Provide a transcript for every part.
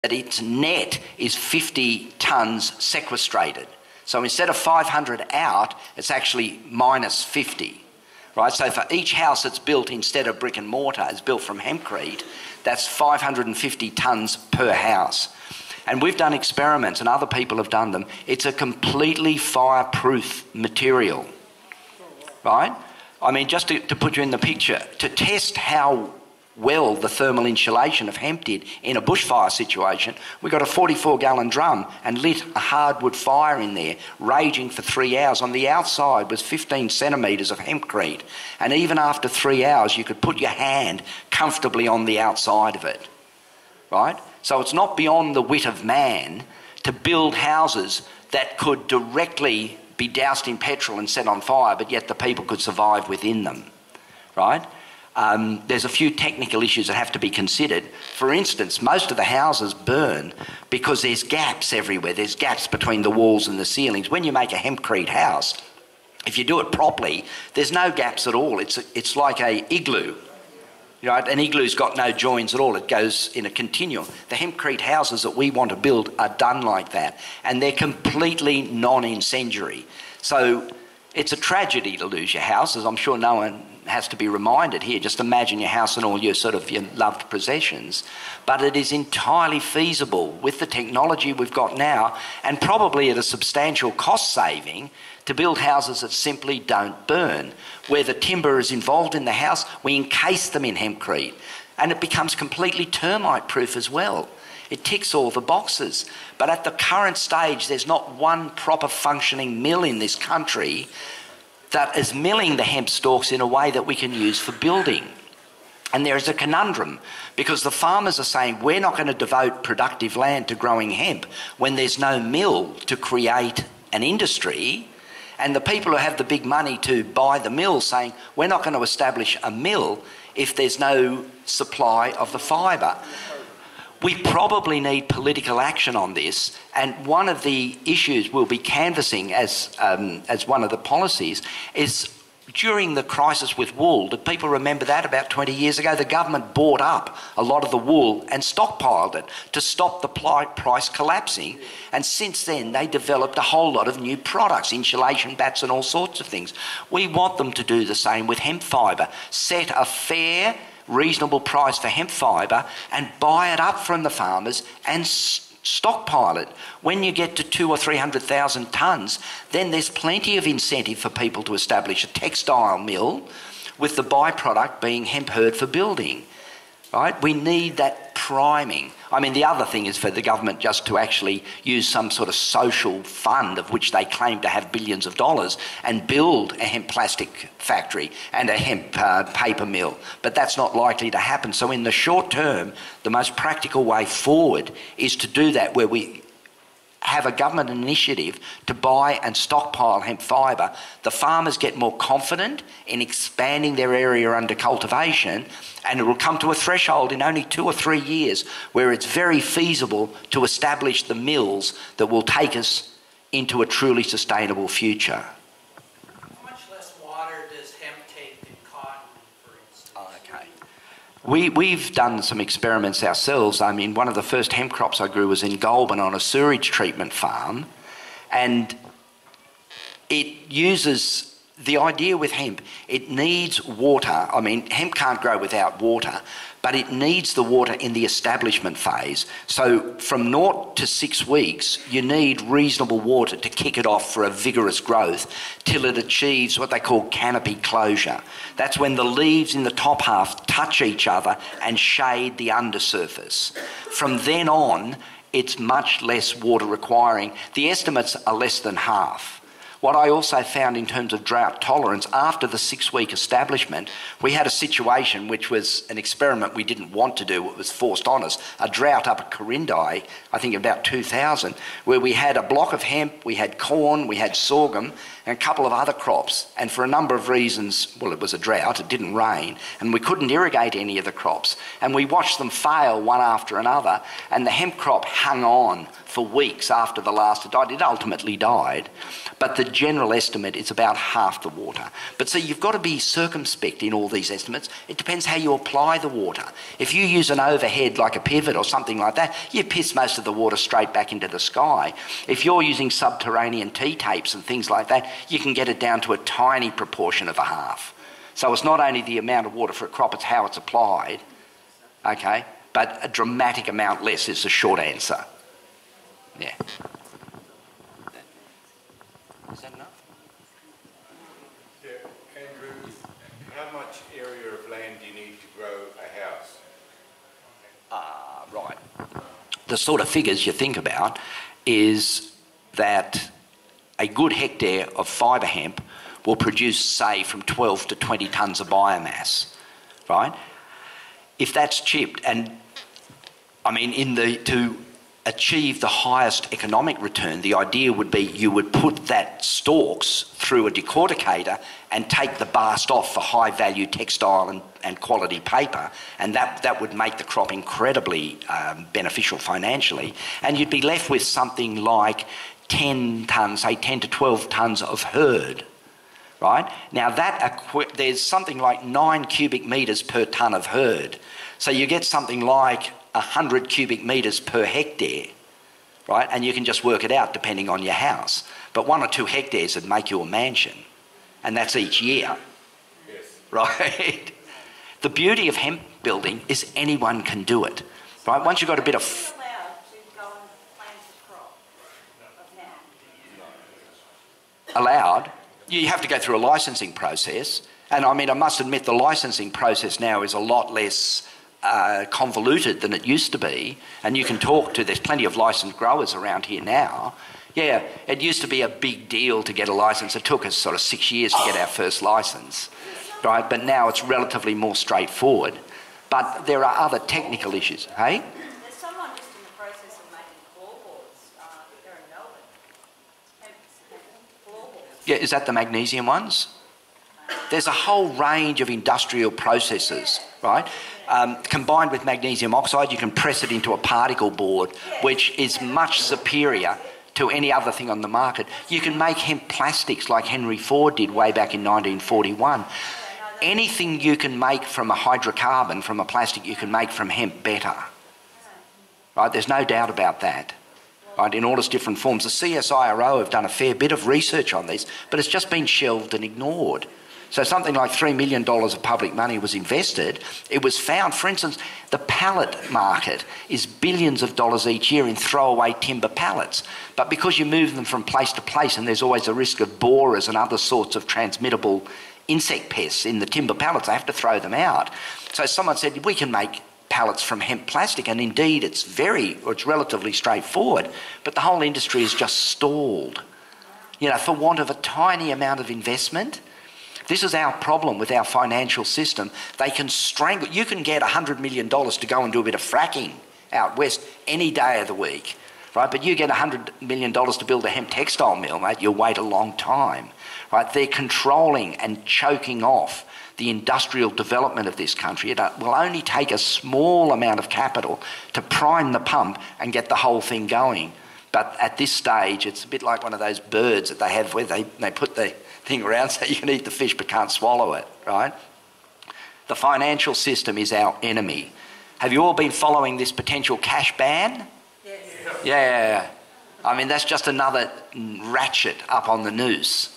that its net is 50 tonnes sequestrated. So instead of 500 out, it's actually minus 50, right? So for each house that's built instead of brick and mortar is built from hempcrete, that's 550 tonnes per house. And we've done experiments, and other people have done them. It's a completely fireproof material, right? I mean, just to put you in the picture, to test how well the thermal insulation of hemp did in a bushfire situation, we got a 44-gallon drum and lit a hardwood fire in there, raging for 3 hours. On the outside was 15 centimetres of hempcrete, and even after 3 hours you could put your hand comfortably on the outside of it, right? So it's not beyond the wit of man to build houses that could directly be doused in petrol and set on fire, but yet the people could survive within them, right? There's a few technical issues that have to be considered. For instance, most of the houses burn because there's gaps everywhere. There's gaps between the walls and the ceilings. When you make a hempcrete house, if you do it properly, there's no gaps at all. It's like a igloo. You know, an igloo's got no joins at all. It goes in a continuum. The hempcrete houses that we want to build are done like that, and they're completely non-incendiary. So it's a tragedy to lose your house, as I'm sure no one has to be reminded here. Just imagine your house and all your your loved possessions. But it is entirely feasible with the technology we've got now, and probably at a substantial cost saving, to build houses that simply don't burn. Where the timber is involved in the house, we encase them in hempcrete, and it becomes completely termite proof as well. It ticks all the boxes. But at the current stage, there's not one proper functioning mill in this country that is milling the hemp stalks in a way that we can use for building. And there is a conundrum, because the farmers are saying we're not going to devote productive land to growing hemp when there's no mill to create an industry, and the people who have the big money to buy the mill saying we're not going to establish a mill if there's no supply of the fibre. We probably need political action on this, and one of the issues we'll be canvassing as one of the policies is during the crisis with wool. Did people remember that about 20 years ago? The government bought up a lot of the wool and stockpiled it to stop the price collapsing, and since then they developed a whole lot of new products, insulation bats and all sorts of things. We want them to do the same with hemp fibre. Set a fair, reasonable price for hemp fibre and buy it up from the farmers and stockpile it. When you get to 200,000 or 300,000 tonnes, then there's plenty of incentive for people to establish a textile mill, with the byproduct being hemp hurd for building, right? We need that priming. I mean, the other thing is for the government just to actually use some sort of social fund, of which they claim to have billions of dollars, and build a hemp plastic factory and a hemp paper mill. But that's not likely to happen. So in the short term, the most practical way forward is to do that, where we have a government initiative to buy and stockpile hemp fibre. The farmers get more confident in expanding their area under cultivation, and it will come to a threshold in only 2 or 3 years where it's very feasible to establish the mills that will take us into a truly sustainable future. How much less water does hemp take than cotton, for instance? Okay. We've done some experiments ourselves. I mean, one of the first hemp crops I grew was in Goulburn on a sewage treatment farm, and it uses... The idea with hemp, it needs water. I mean, hemp can't grow without water, but it needs the water in the establishment phase. So from 0 to 6 weeks, you need reasonable water to kick it off for a vigorous growth till it achieves what they call canopy closure. That's when the leaves in the top half touch each other and shade the undersurface. From then on, it's much less water requiring. The estimates are less than half. What I also found in terms of drought tolerance, after the 6-week establishment, we had a situation which was an experiment we didn't want to do, it was forced on us, a drought up at Corindai, I think about 2000, where we had a block of hemp, we had corn, we had sorghum, and a couple of other crops. And for a number of reasons, well, it was a drought, it didn't rain, and we couldn't irrigate any of the crops. And we watched them fail one after another, and the hemp crop hung on for weeks after the last had died. It ultimately died. But the general estimate is about half the water. But see, you've got to be circumspect in all these estimates. It depends how you apply the water. If you use an overhead like a pivot or something like that, you piss most of the water straight back into the sky. If you're using subterranean T-tapes and things like that, you can get it down to a tiny proportion of a half. So it's not only the amount of water for a crop, it's how it's applied, okay? But a dramatic amount less is the short answer. Yeah. Is that enough? Yeah, Andrew, how much area of land do you need to grow a house? Right. The sort of figures you think about is that a good hectare of fibre hemp will produce, say, from 12 to 20 tonnes of biomass, right? If that's chipped, and I mean, to achieve the highest economic return, the idea would be you would put that stalks through a decorticator and take the bast off for high-value textile and quality paper, and that would make the crop incredibly beneficial financially, and you'd be left with something like 10 tonnes, say 10 to 12 tonnes of hurd, right? Now there's something like 9 cubic metres per tonne of hurd, so you get something like 100 cubic metres per hectare, right? And you can just work it out depending on your house. But 1 or 2 hectares would make you a mansion, and that's each year, Yes. right? The beauty of hemp building is anyone can do it, right? Once you've got a bit of... Are you allowed to go and plant a crop of hemp? allowed, you have to go through a licensing process. And I mean, I must admit the licensing process now is a lot less convoluted than it used to be, and you can talk to, there's plenty of licensed growers around here now. Yeah, it used to be a big deal to get a licence. It took us sort of 6 years to get our first licence, right? But now it's relatively more straightforward. But there are other technical issues, hey? There's someone just in the process of making floorboards here in Melbourne. Hemp floorboards. Yeah, is that the magnesium ones? There's a whole range of industrial processes, right? Combined with magnesium oxide, you can press it into a particle board, which is much superior to any other thing on the market. You can make hemp plastics like Henry Ford did way back in 1941. Anything you can make from a hydrocarbon, from a plastic, you can make from hemp better. Right? There's no doubt about that. Right? In all its different forms. The CSIRO have done a fair bit of research on this, but it's just been shelved and ignored. So something like $3 million of public money was invested. It was found, for instance, the pallet market is billions of dollars each year in throwaway timber pallets. But because you move them from place to place and there's always a risk of borers and other sorts of transmittable insect pests in the timber pallets, they have to throw them out. So someone said, we can make pallets from hemp plastic, and indeed it's relatively straightforward, but the whole industry is just stalled. You know, for want of a tiny amount of investment. This is our problem with our financial system. They can strangle... You can get $100 million to go and do a bit of fracking out west any day of the week, right? But you get $100 million to build a hemp textile mill, mate, you'll wait a long time, right? They're controlling and choking off the industrial development of this country. It will only take a small amount of capital to prime the pump and get the whole thing going. But at this stage, it's a bit like one of those birds that they have where they put the thing around so you can eat the fish but can't swallow it, right? The financial system is our enemy. Have you all been following this potential cash ban? Yes. Yeah. I mean, that's just another ratchet up on the noose.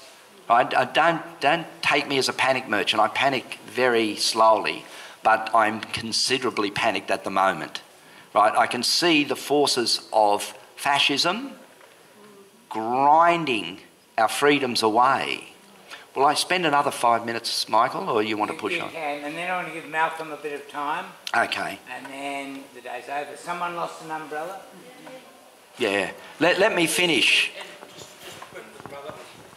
Right? Don't take me as a panic merchant. I panic very slowly, but I'm considerably panicked at the moment. Right? I can see the forces of fascism grinding our freedoms away. Will I spend another 5 minutes, Michael, or you want to push on? You can, and then I want to give Malcolm a bit of time. Okay. And then the day's over. Someone lost an umbrella? Yeah. Let me finish. And just quickly, brother,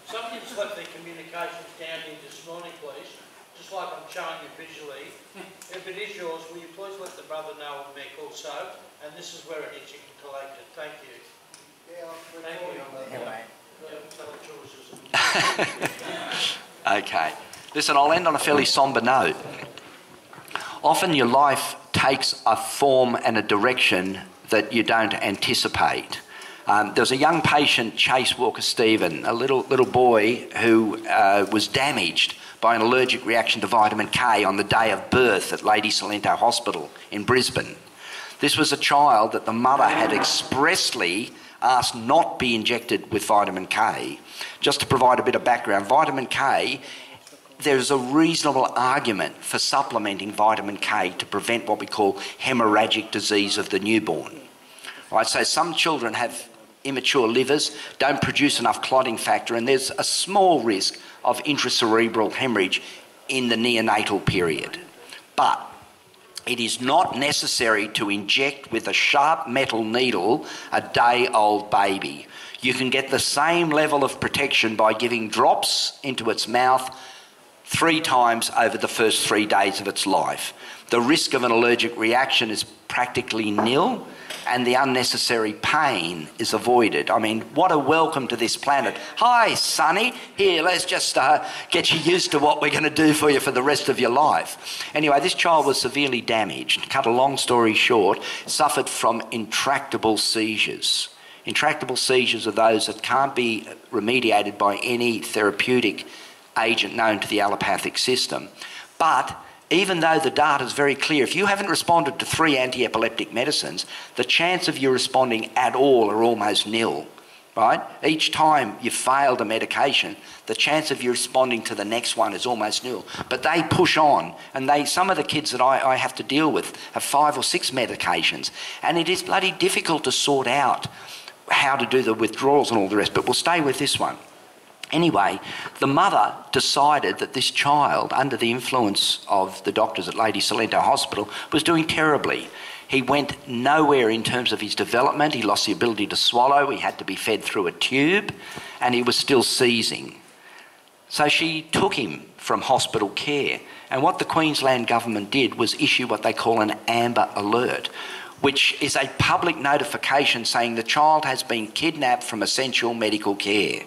somebody just let their communications down here this morning, please, just like I'm showing you visually. If it is yours, will you please let the brother know and Mick also, and this is where it is, you can collect it. Thank you. Thank you. Anyway. Okay. Listen, I'll end on a fairly sombre note. Often your life takes a form and a direction that you don't anticipate. There was a young patient, Chase Walker Stephen, a little boy who was damaged by an allergic reaction to vitamin K on the day of birth at Lady Salento Hospital in Brisbane. This was a child that the mother had expressly asked not be injected with vitamin K. Just to provide a bit of background, vitamin K, there's a reasonable argument for supplementing vitamin K to prevent what we call hemorrhagic disease of the newborn. Right, so some children have immature livers, don't produce enough clotting factor, and there's a small risk of intracerebral hemorrhage in the neonatal period. But it is not necessary to inject with a sharp metal needle a day-old baby. You can get the same level of protection by giving drops into its mouth 3 times over the first 3 days of its life. The risk of an allergic reaction is practically nil, and the unnecessary pain is avoided. I mean, what a welcome to this planet. Hi, Sonny. Here, let's just get you used to what we're going to do for you for the rest of your life. Anyway, this child was severely damaged. Cut a long story short, suffered from intractable seizures. Intractable seizures are those that can't be remediated by any therapeutic agent known to the allopathic system. But even though the data is very clear, if you haven't responded to 3 anti-epileptic medicines, the chance of you responding at all are almost nil, right? Each time you failed a medication, the chance of you responding to the next one is almost nil. But they push on, and some of the kids that I have to deal with have 5 or 6 medications, and it is bloody difficult to sort out how to do the withdrawals and all the rest, but we'll stay with this one. Anyway, the mother decided that this child, under the influence of the doctors at Lady Salento Hospital, was doing terribly. He went nowhere in terms of his development. He lost the ability to swallow. He had to be fed through a tube, and he was still seizing. So she took him from hospital care. And what the Queensland government did was issue what they call an Amber Alert, which is a public notification saying the child has been kidnapped from essential medical care.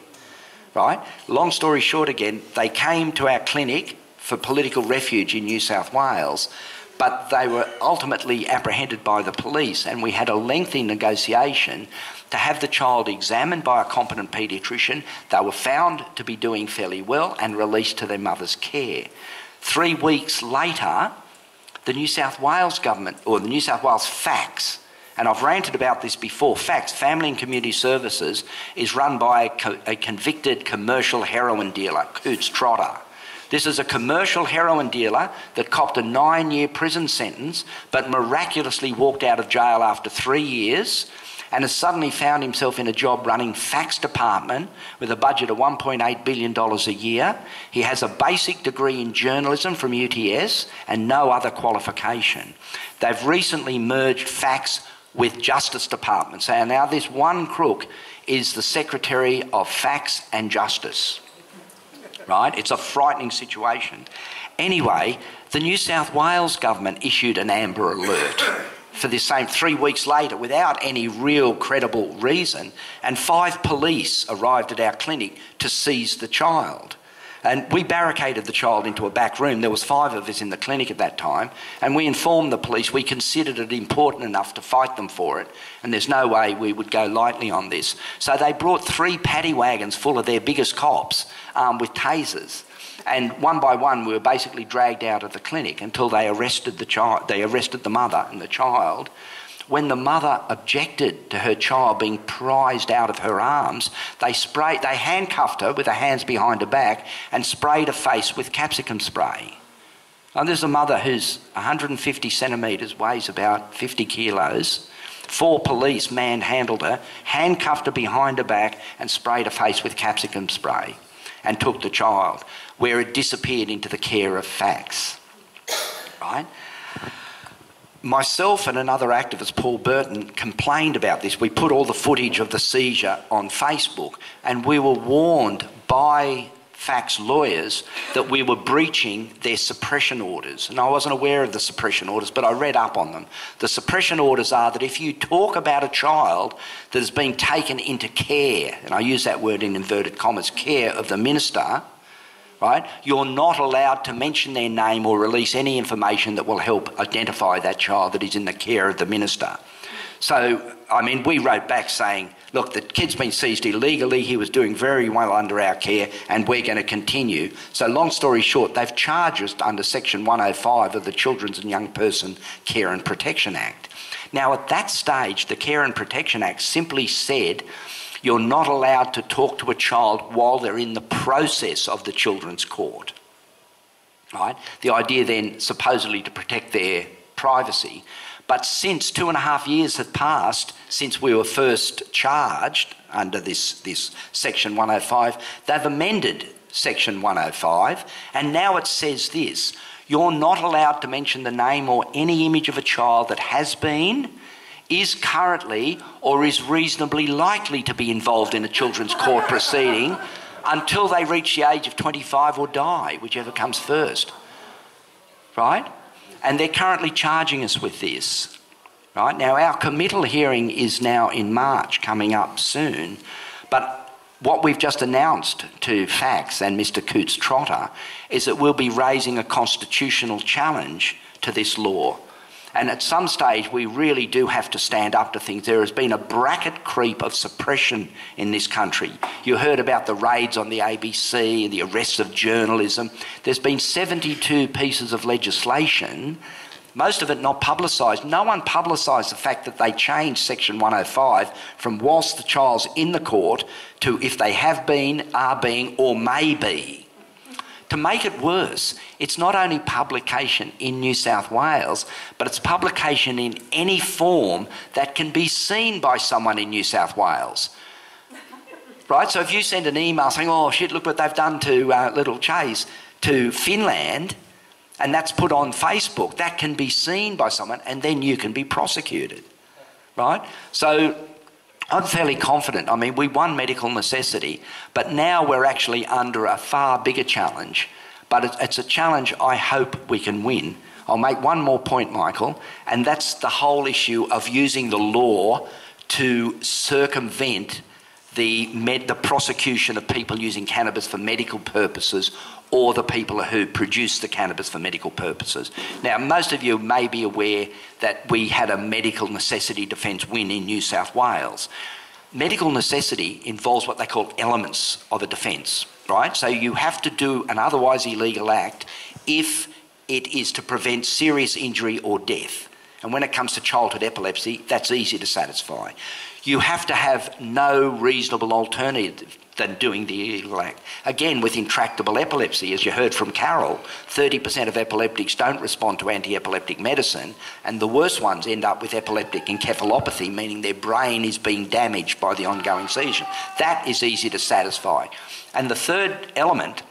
Right? Long story short again, they came to our clinic for political refuge in New South Wales, but they were ultimately apprehended by the police, and we had a lengthy negotiation to have the child examined by a competent paediatrician. They were found to be doing fairly well and released to their mother's care. 3 weeks later, the New South Wales government, or the New South Wales FACS, and I've ranted about this before, FACS, Family and Community Services, is run by a convicted commercial heroin dealer, Coots Trotter. This is a commercial heroin dealer that copped a 9-year prison sentence, but miraculously walked out of jail after 3 years, and has suddenly found himself in a job running FACS department with a budget of $1.8 billion a year. He has a basic degree in journalism from UTS and no other qualification. They've recently merged FACS with Justice Department. So now this one crook is the Secretary of FACS and Justice. Right? It's a frightening situation. Anyway, the New South Wales government issued an Amber Alert for this same 3 weeks later without any real credible reason, and 5 police arrived at our clinic to seize the child. And we barricaded the child into a back room. There was 5 of us in the clinic at that time, and we informed the police we considered it important enough to fight them for it, and there's no way we would go lightly on this. So they brought 3 paddy wagons full of their biggest cops armed with tasers, and one by one we were basically dragged out of the clinic until they arrested the child. They arrested the mother and the child. When the mother objected to her child being prized out of her arms, they handcuffed her with her hands behind her back and sprayed her face with capsicum spray. Now, there's a mother who's 150 centimetres, weighs about 50 kilos. 4 police manhandled her, handcuffed her behind her back and sprayed her face with capsicum spray and took the child, where it disappeared into the care of FACS. Right? Myself and another activist, Paul Burton, complained about this. We put all the footage of the seizure on Facebook, and we were warned by FACS lawyers that we were breaching their suppression orders. And I wasn't aware of the suppression orders, but I read up on them. The suppression orders are that if you talk about a child that has been taken into care, and I use that word in inverted commas, care of the minister, right, you're not allowed to mention their name or release any information that will help identify that child that is in the care of the minister. So, I mean, we wrote back saying, look, the kid's been seized illegally, he was doing very well under our care, and we're going to continue. So long story short, they've charged us under Section 105 of the Children's and Young Person Care and Protection Act. Now, at that stage, the Care and Protection Act simply said you're not allowed to talk to a child while they're in the process of the children's court. Right? The idea then supposedly to protect their privacy. But since 2.5 years had passed since we were first charged under this Section 105, they've amended Section 105, and now it says this: you're not allowed to mention the name or any image of a child that has been, is currently, or is reasonably likely to be involved in a children's court proceeding until they reach the age of 25 or die, whichever comes first. Right? And they're currently charging us with this. Right? Now, our committal hearing is now in March, coming up soon, but what we've just announced to Fax and Mr. Cootes-Trotter is that we'll be raising a constitutional challenge to this law. And at some stage, we really do have to stand up to things. There has been a bracket creep of suppression in this country. You heard about the raids on the ABC and the arrests of journalism. There's been 72 pieces of legislation, most of it not publicised. No one publicised the fact that they changed Section 105 from whilst the child's in the court to if they have been, are being, or may be. To make it worse, it's not only publication in New South Wales, but it's publication in any form that can be seen by someone in New South Wales. Right? So if you send an email saying, oh shit, look what they've done to little Chase, to Finland, and that's put on Facebook, that can be seen by someone, and then you can be prosecuted. Right? So I'm fairly confident. I mean, we won medical necessity, but now we're actually under a far bigger challenge. But it's a challenge I hope we can win. I'll make one more point, Michael, and that's the whole issue of using the law to circumvent the prosecution of people using cannabis for medical purposes, or the people who produce the cannabis for medical purposes. Now, most of you may be aware that we had a medical necessity defence win in New South Wales. Medical necessity involves what they call elements of a defence, right? So you have to do an otherwise illegal act if it is to prevent serious injury or death. And when it comes to childhood epilepsy, that's easy to satisfy. You have to have no reasonable alternative than doing the illegal act. Again, with intractable epilepsy, as you heard from Carol, 30% of epileptics don't respond to anti-epileptic medicine, and the worst ones end up with epileptic encephalopathy, meaning their brain is being damaged by the ongoing seizure. That is easy to satisfy. And the third element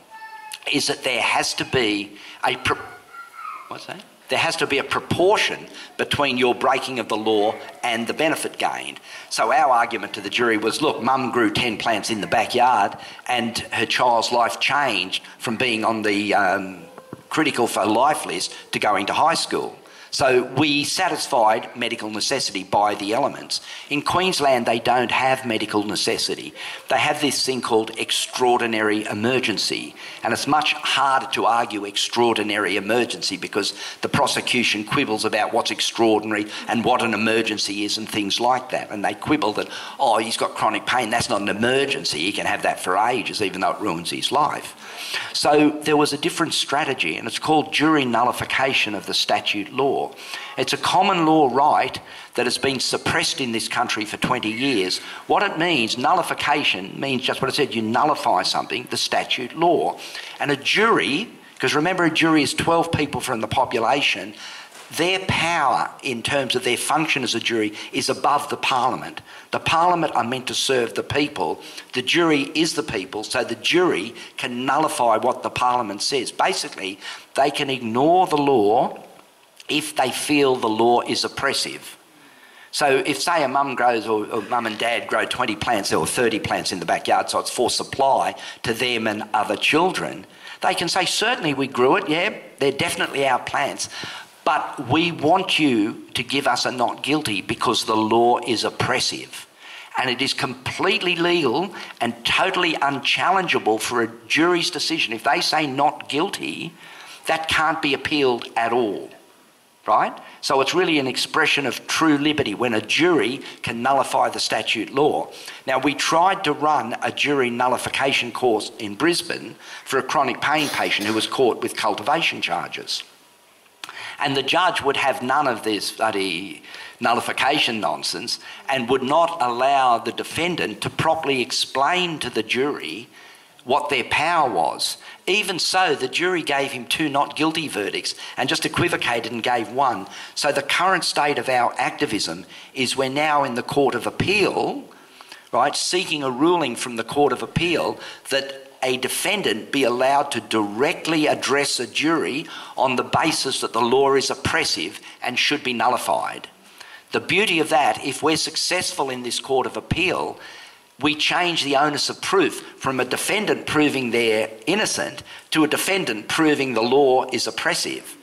is that there has to be there has to be a proportion between your breaking of the law and the benefit gained. So our argument to the jury was, look, mum grew 10 plants in the backyard and her child's life changed from being on the critical for life list to going to high school. So we satisfied medical necessity by the elements. In Queensland, they don't have medical necessity. They have this thing called extraordinary emergency, and it's much harder to argue extraordinary emergency because the prosecution quibbles about what's extraordinary and what an emergency is and things like that. And they quibble that, oh, he's got chronic pain, that's not an emergency, he can have that for ages even though it ruins his life. So there was a different strategy, and it's called jury nullification of the statute law. It's a common law right that has been suppressed in this country for 20 years. What it means, nullification, means just what I said, you nullify something, the statute law. And a jury, because remember a jury is 12 people from the population, their power in terms of their function as a jury is above the parliament. The parliament are meant to serve the people. The jury is the people, so the jury can nullify what the parliament says. Basically, they can ignore the law if they feel the law is oppressive. So if, say, a mum grows or mum and dad grow 20 plants or 30 plants in the backyard, so it's for supply to them and other children, they can say, certainly we grew it, yeah, they're definitely our plants, but we want you to give us a not guilty because the law is oppressive. And it is completely legal and totally unchallengeable for a jury's decision. If they say not guilty, that can't be appealed at all. right? So it's really an expression of true liberty when a jury can nullify the statute law. Now, we tried to run a jury nullification course in Brisbane for a chronic pain patient who was caught with cultivation charges. And the judge would have none of this bloody nullification nonsense and would not allow the defendant to properly explain to the jury what their power was. Even so, the jury gave him 2 not guilty verdicts and just equivocated and gave 1. So the current state of our activism is we're now in the Court of Appeal, right, seeking a ruling from the Court of Appeal that a defendant be allowed to directly address a jury on the basis that the law is oppressive and should be nullified. The beauty of that, if we're successful in this Court of Appeal, we change the onus of proof from a defendant proving they're innocent to a defendant proving the law is oppressive.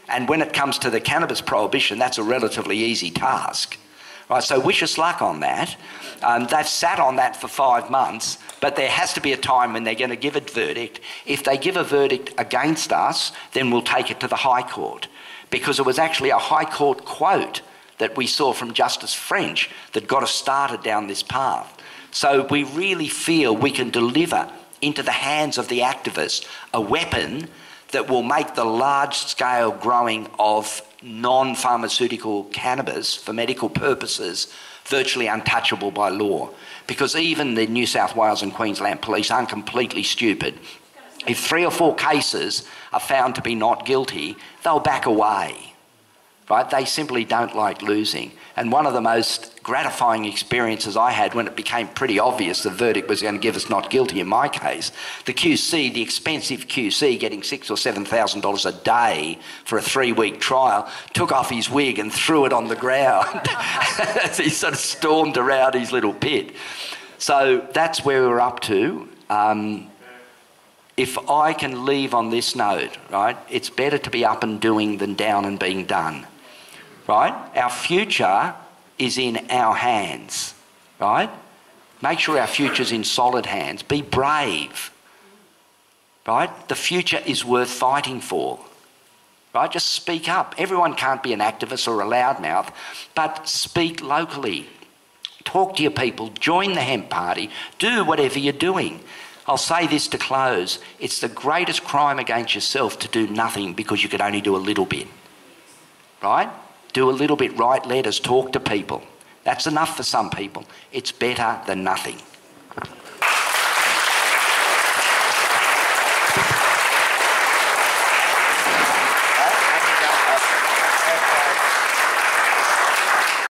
And when it comes to the cannabis prohibition, that's a relatively easy task. Right, so wish us luck on that. They've sat on that for 5 months, but there has to be a time when they're going to give a verdict. If they give a verdict against us, then we'll take it to the High Court, because it was actually a High Court quote that we saw from Justice French that got us started down this path. So we really feel we can deliver into the hands of the activists a weapon that will make the large-scale growing of non-pharmaceutical cannabis for medical purposes virtually untouchable by law. Because even the New South Wales and Queensland police aren't completely stupid. If 3 or 4 cases are found to be not guilty, they'll back away. Right? They simply don't like losing. And one of the most gratifying experiences I had when it became pretty obvious the verdict was going to give us not guilty in my case, the QC, the expensive QC, getting $6,000 or $7,000 a day for a 3-week trial, took off his wig and threw it on the ground as he sort of stormed around his little pit. So that's where we're up to. If I can leave on this note, right, it's better to be up and doing than down and being done. Right? Our future is in our hands, right? Make sure our future's in solid hands. Be brave, right? The future is worth fighting for, right? Just speak up. Everyone can't be an activist or a loudmouth, but speak locally. Talk to your people. Join the hemp party. Do whatever you're doing. I'll say this to close. It's the greatest crime against yourself to do nothing because you could only do a little bit, right? Do a little bit, write letters, talk to people. That's enough for some people. It's better than nothing.